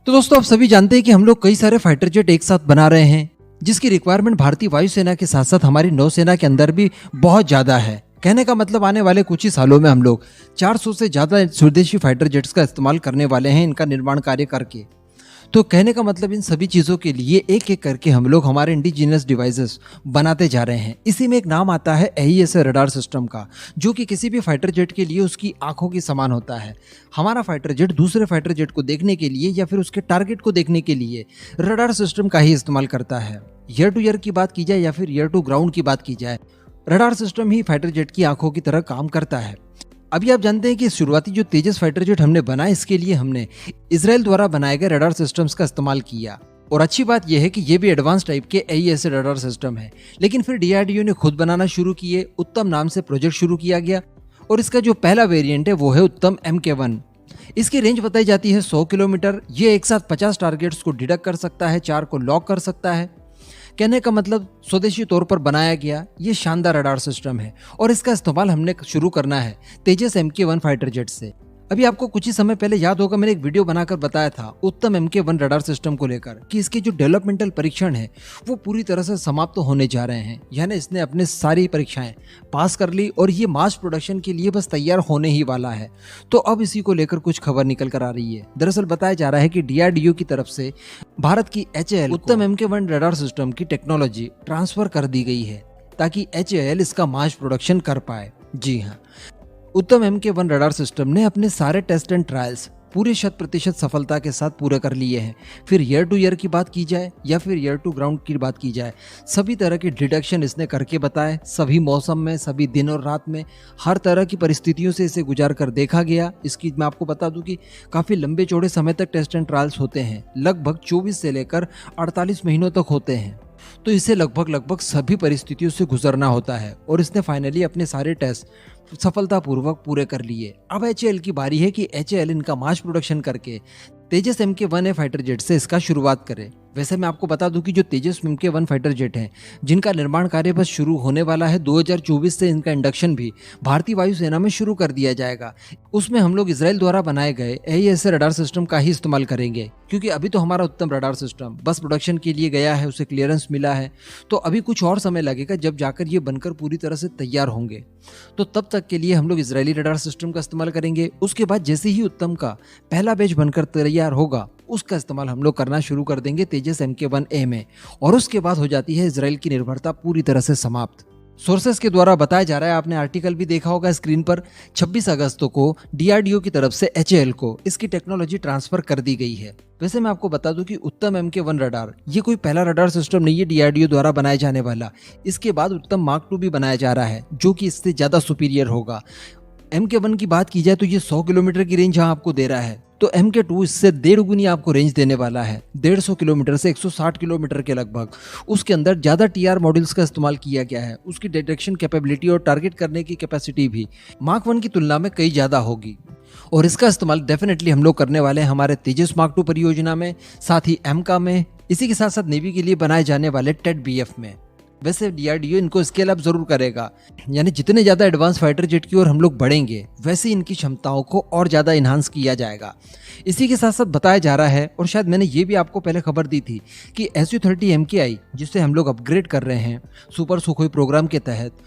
तो दोस्तों आप सभी जानते हैं कि हम लोग कई सारे फाइटर जेट एक साथ बना रहे हैं, जिसकी रिक्वायरमेंट भारतीय वायुसेना के साथ साथ हमारी नौसेना के अंदर भी बहुत ज्यादा है। कहने का मतलब आने वाले कुछ ही सालों में हम लोग 400 से ज्यादा स्वदेशी फाइटर जेट्स का इस्तेमाल करने वाले हैं इनका निर्माण कार्य करके। तो कहने का मतलब इन सभी चीज़ों के लिए एक एक करके हम लोग हमारे इंडिजिनियस डिवाइसेस बनाते जा रहे हैं। इसी में एक नाम आता है AESA रडार सिस्टम का, जो कि किसी भी फाइटर जेट के लिए उसकी आंखों के समान होता है। हमारा फाइटर जेट दूसरे फाइटर जेट को देखने के लिए या फिर उसके टारगेट को देखने के लिए रडार सिस्टम का ही इस्तेमाल करता है। ईयर टू ईयर की बात की जाए या फिर ईयर टू ग्राउंड की बात की जाए, रडार सिस्टम ही फाइटर जेट की आंखों की तरह काम करता है। अभी आप जानते हैं कि शुरुआती जो तेजस फाइटर जेट हमने बनाया, इसके लिए हमने इजराइल द्वारा बनाए गए रडार सिस्टम्स का इस्तेमाल किया। और अच्छी बात यह है कि ये भी एडवांस टाइप के AESA रडार सिस्टम है। लेकिन फिर DRDO ने खुद बनाना शुरू किए, उत्तम नाम से प्रोजेक्ट शुरू किया गया और इसका जो पहला वेरिएंट है वो है उत्तम MK1। इसकी रेंज बताई जाती है 100 किलोमीटर। ये एक साथ 50 टारगेट्स को डिडक्ट कर सकता है, 4 को लॉक कर सकता है। कहने का मतलब स्वदेशी तौर पर बनाया गया ये शानदार रडार सिस्टम है और इसका इस्तेमाल हमने शुरू करना है तेजस MK1 फाइटर जेट से। अभी आपको कुछ ही समय पहले याद होगा, मैंने एक वीडियो बनाकर बताया था उत्तम MK1 रडार सिस्टम को लेकर कि इसके जो डेवलपमेंटल परीक्षण है वो पूरी तरह से समाप्त तो होने जा रहे हैं। यानी इसने अपने सारी परीक्षाएं पास कर ली और ये मास प्रोडक्शन के लिए बस तैयार होने ही वाला है। तो अब इसी को लेकर कुछ खबर निकल कर आ रही है। दरअसल बताया जा रहा है कि DRDO की तरफ से भारत की HAL उत्तम MK1 रडार सिस्टम की टेक्नोलॉजी ट्रांसफर कर दी गई है ताकि HAL इसका मास प्रोडक्शन कर पाए। जी हाँ, उत्तम MK1 रडार सिस्टम ने अपने सारे टेस्ट एंड ट्रायल्स पूरे 100% सफलता के साथ पूरे कर लिए हैं। फिर ईयर टू ईयर की बात की जाए या फिर ईयर टू ग्राउंड की बात की जाए, सभी तरह की डिटेक्शन इसने करके बताए। सभी मौसम में, सभी दिन और रात में, हर तरह की परिस्थितियों से इसे गुजार कर देखा गया। इसकी मैं आपको बता दूं कि काफ़ी लंबे चौड़े समय तक टेस्ट एंड ट्रायल्स होते हैं, लगभग 24 से लेकर 48 महीनों तक होते हैं। तो इसे लगभग सभी परिस्थितियों से गुजरना होता है और इसने फाइनली अपने सारे टेस्ट सफलतापूर्वक पूरे कर लिए। अब HAL की बारी है कि HAL इनका मास प्रोडक्शन करके तेजस MK1 फाइटर जेट से इसका शुरुआत करे। वैसे मैं आपको बता दूं कि जो तेजस MK1 फाइटर जेट हैं, जिनका निर्माण कार्य बस शुरू होने वाला है 2024 से, इनका इंडक्शन भी भारतीय वायुसेना में शुरू कर दिया जाएगा। उसमें हम लोग इजराइल द्वारा बनाए गए AESA रडार सिस्टम का ही इस्तेमाल करेंगे, क्योंकि अभी तो हमारा उत्तम रडार सिस्टम बस प्रोडक्शन के लिए गया है, उसे क्लियरेंस मिला है। तो अभी कुछ और समय लगेगा जब जाकर ये बनकर पूरी तरह से तैयार होंगे। तो तब तक के लिए हम लोग इजरायली रडार सिस्टम का इस्तेमाल करेंगे। उसके बाद जैसे ही उत्तम का पहला बैच बनकर तैयार होगा, उसका इस्तेमाल हम लोग करना शुरू कर देंगे तेजस MK1A में, और उसके बाद हो जाती है इजराइल की निर्भरता पूरी तरह से समाप्त। सोर्सेस के द्वारा बताया जा रहा है, आपने आर्टिकल भी देखा होगा स्क्रीन पर, 26 अगस्त को DRDO की तरफ से HAL को इसकी टेक्नोलॉजी ट्रांसफर कर दी गई है। वैसे मैं आपको बता दूं कि उत्तम MK1 रडार ये कोई पहला रडार सिस्टम नहीं है DRDO द्वारा बनाया जाने वाला। इसके बाद उत्तम मार्क 2 भी बनाया जा रहा है, जो कि इससे ज्यादा सुपीरियर होगा। MK1 की बात की जाए तो ये 100 किलोमीटर की रेंज यहाँ आपको दे रहा है, तो MK2 इससे 1.5 गुनी आपको रेंज देने वाला है, 150 किलोमीटर से 160 किलोमीटर के लगभग। उसके अंदर ज़्यादा TR मॉड्यूल्स का इस्तेमाल किया गया है। उसकी डिटेक्शन कैपेबिलिटी और टारगेट करने की कैपेसिटी भी मार्क 1 की तुलना में कई ज़्यादा होगी। और इसका इस्तेमाल डेफिनेटली हम लोग करने वाले हैं हमारे तेजस मार्क 2 परियोजना में, साथ ही एमका में, इसी के साथ साथ नेवी के लिए बनाए जाने वाले TED-BF में। वैसे DRDO इनको स्केल अप जरूर करेगा, यानी जितने ज्यादा एडवांस फाइटर जेट की ओर हम लोग बढ़ेंगे, वैसे इनकी क्षमताओं को और ज्यादा इन्हांस किया जाएगा। इसी के साथ साथ बताया जा रहा है, और शायद मैंने ये भी आपको पहले खबर दी थी कि SU-30 MKI जिसे हम लोग अपग्रेड कर रहे हैं सुपर सुखोई प्रोग्राम के तहत,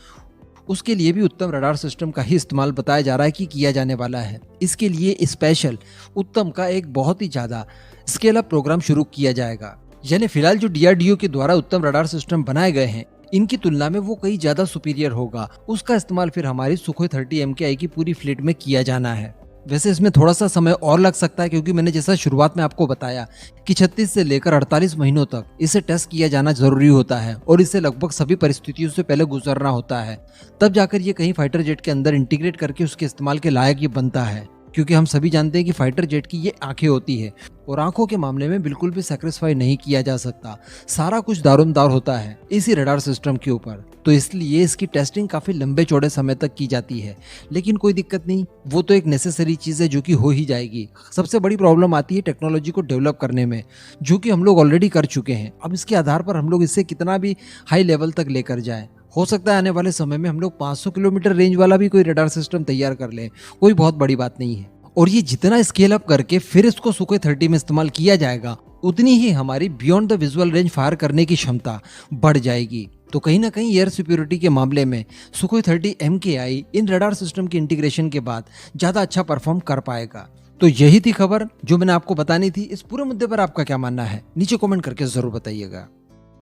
उसके लिए भी उत्तम रडार सिस्टम का ही इस्तेमाल बताया जा रहा है कि किया जाने वाला है। इसके लिए स्पेशल उत्तम का एक बहुत ही ज्यादा स्केल अप प्रोग्राम शुरू किया जाएगा। यानी फिलहाल जो DRDO के द्वारा उत्तम रडार सिस्टम बनाए गए हैं, इनकी तुलना में वो कई ज्यादा सुपीरियर होगा। उसका इस्तेमाल फिर हमारी सुखोई 30 MKI की पूरी फ्लीट में किया जाना है। वैसे इसमें थोड़ा सा समय और लग सकता है, क्योंकि मैंने जैसा शुरुआत में आपको बताया कि 36 से लेकर 48 महीनों तक इसे टेस्ट किया जाना जरूरी होता है और इसे लगभग सभी परिस्थितियों से पहले गुजरना होता है। तब जाकर ये कहीं फाइटर जेट के अंदर इंटीग्रेट करके उसके इस्तेमाल के लायक ये बनता है, क्योंकि हम सभी जानते हैं कि फाइटर जेट की ये आंखें होती है और आंखों के मामले में बिल्कुल भी सैक्रिफाई नहीं किया जा सकता। सारा कुछ दारोमदार होता है इसी रडार सिस्टम के ऊपर, तो इसलिए इसकी टेस्टिंग काफी लंबे चौड़े समय तक की जाती है। लेकिन कोई दिक्कत नहीं, वो तो एक नेसेसरी चीज है जो कि हो ही जाएगी। सबसे बड़ी प्रॉब्लम आती है टेक्नोलॉजी को डेवलप करने में, जो कि हम लोग ऑलरेडी कर चुके हैं। अब इसके आधार पर हम लोग इससे कितना भी हाई लेवल तक लेकर जाएं, हो सकता है आने वाले समय में हम लोग 500 किलोमीटर रेंज वाला भी कोई रडार सिस्टम तैयार कर लें, कोई बहुत बड़ी बात नहीं है। और ये जितना स्केल अप करके फिर इसको सुखोई 30 में इस्तेमाल किया जाएगा, उतनी ही हमारी beyond the visual range fire करने की क्षमता बढ़ जाएगी। तो कहीं ना कहीं एयर सिक्योरिटी के मामले में सुखोई 30 MKI इन रडार सिस्टम के इंटीग्रेशन के बाद ज्यादा अच्छा परफॉर्म कर पाएगा। तो यही थी खबर जो मैंने आपको बतानी थी। इस पूरे मुद्दे पर आपका क्या मानना है, नीचे कमेंट करके जरूर बताइएगा।